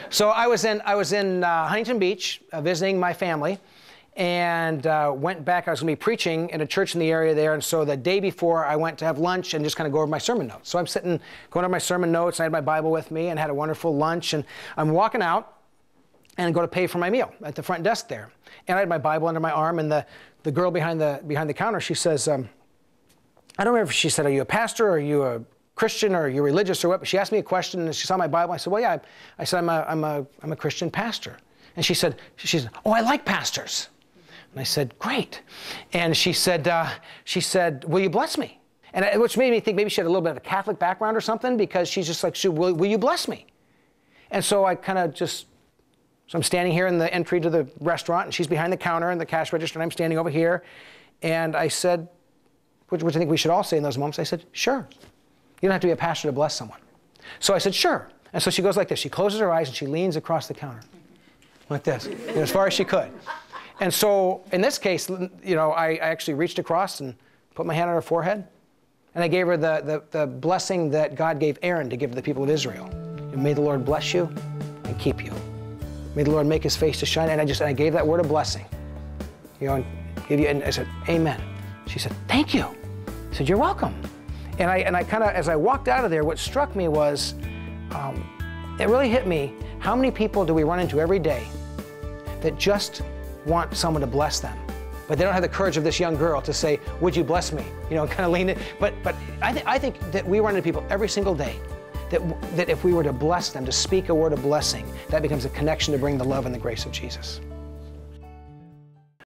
So I was in Huntington Beach visiting my family, and went back. I was going to be preaching in a church in the area there, and so the day before I went to have lunch and just kind of go over my sermon notes. So I'm sitting, going over my sermon notes, and I had my Bible with me and had a wonderful lunch, and I'm walking out and go to pay for my meal at the front desk there. And I had my Bible under my arm, and the girl behind the counter, she says, I don't remember if she said, are you a pastor, or are you a Christian, or are you religious, or what? But she asked me a question, and she saw my Bible. I said, well, yeah. I said, I'm a Christian pastor. And she said, oh, I like pastors. And I said, great. And she said, will you bless me? And which made me think maybe she had a little bit of a Catholic background or something, because she's just like, will you bless me? And so I kind of just, so I'm standing here in the entry to the restaurant, and she's behind the counter in the cash register, and I'm standing over here. And I said, which I think we should all say in those moments, I said, sure. You don't have to be a pastor to bless someone. So I said, sure. And so she goes like this. She closes her eyes, and she leans across the counter like this, as far as she could. And so in this case, you know, I actually reached across and put my hand on her forehead, and I gave her the blessing that God gave Aaron to give to the people of Israel. And may the Lord bless you and keep you. May the Lord make his face to shine. And I gave that word of blessing. You know, and I said, amen. She said, thank you. I said, you're welcome. And I kind of, as I walked out of there, what struck me was, it really hit me, how many people do we run into every day that just want someone to bless them, but they don't have the courage of this young girl to say, would you bless me? You know, kind of lean in. But I think that we run into people every single day that if we were to bless them, to speak a word of blessing, that becomes a connection to bring the love and the grace of Jesus.